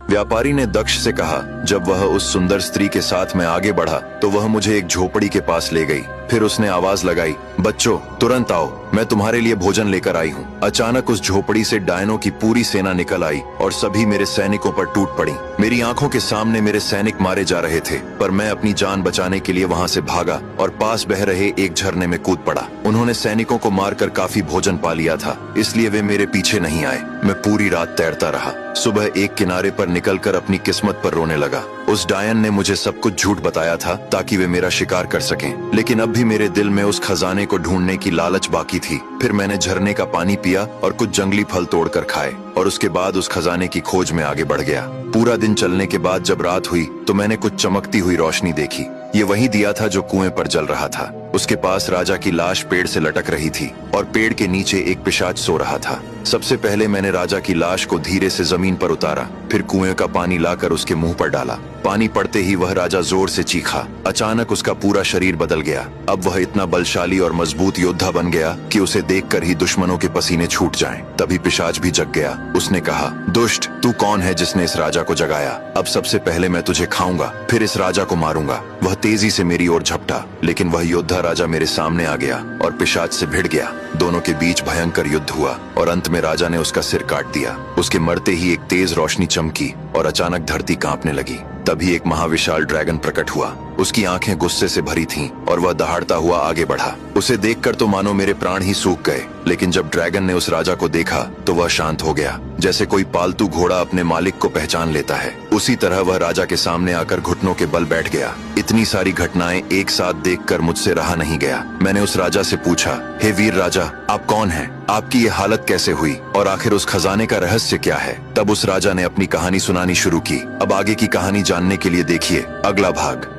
व्यापारी ने दक्ष से कहा। जब वह उस सुंदर स्त्री के साथ में आगे बढ़ा तो वह मुझे एक झोपड़ी के पास ले गई। फिर उसने आवाज लगाई, बच्चों तुरंत आओ, मैं तुम्हारे लिए भोजन लेकर आई हूँ। अचानक उस झोपड़ी से डायनों की पूरी सेना निकल आई और सभी मेरे सैनिकों पर टूट पड़ी। मेरी आंखों के सामने मेरे सैनिक मारे जा रहे थे, पर मैं अपनी जान बचाने के लिए वहाँ से भागा और पास बह रहे एक झरने में कूद पड़ा। उन्होंने सैनिकों को मारकर काफी भोजन पा लिया था, इसलिए वे मेरे पीछे नहीं आए। मैं पूरी रात तैरता रहा। सुबह एक किनारे पर निकलकर अपनी किस्मत पर रोने लगा। उस डायन ने मुझे सब कुछ झूठ बताया था ताकि वे मेरा शिकार कर सकें, लेकिन अब भी मेरे दिल में उस खजाने को ढूंढने की लालच बाकी थी। फिर मैंने झरने का पानी पिया और कुछ जंगली फल तोड़कर खाए और उसके बाद उस खजाने की खोज में आगे बढ़ गया। पूरा दिन चलने के बाद जब रात हुई तो मैंने कुछ चमकती हुई रोशनी देखी। ये वही दिया था जो कुएं पर जल रहा था। उसके पास राजा की लाश पेड़ से लटक रही थी और पेड़ के नीचे एक पिशाच सो रहा था। सबसे पहले मैंने राजा की लाश को धीरे से जमीन पर उतारा, फिर कुएं का पानी लाकर उसके मुंह पर डाला। पानी पड़ते ही वह राजा जोर से चीखा। अचानक उसका पूरा शरीर बदल गया। अब वह इतना बलशाली और मजबूत योद्धा बन गया कि उसे देखकर ही दुश्मनों के पसीने छूट जाएं। तभी पिशाच भी जग गया। उसने कहा, दुष्ट, तू कौन है जिसने इस राजा को जगाया? अब सबसे पहले मैं तुझे खाऊंगा, फिर इस राजा को मारूंगा। वह तेजी से मेरी ओर झपटा, लेकिन वह योद्धा राजा मेरे सामने आ गया और पिशाच से भिड़ गया। दोनों के बीच भयंकर युद्ध हुआ और अंत में राजा ने उसका सिर काट दिया। उसके मरते ही एक तेज रोशनी चमकी और अचानक धरती कांपने लगी। तभी एक महाविशाल ड्रैगन प्रकट हुआ। उसकी आंखें गुस्से से भरी थीं और वह दहाड़ता हुआ आगे बढ़ा। उसे देखकर तो मानो मेरे प्राण ही सूख गए, लेकिन जब ड्रैगन ने उस राजा को देखा तो वह शांत हो गया, जैसे कोई पालतू घोड़ा अपने मालिक को पहचान लेता है। उसी तरह वह राजा के सामने आकर घुटनों के बल बैठ गया। इतनी सारी घटनाएं एक साथ देखकर मुझसे रहा नहीं गया। मैंने उस राजा से पूछा, हे वीर राजा, आप कौन हैं? आपकी ये हालत कैसे हुई और आखिर उस खजाने का रहस्य क्या है? तब उस राजा ने अपनी कहानी सुनानी शुरू की। अब आगे की कहानी जानने के लिए देखिए अगला भाग।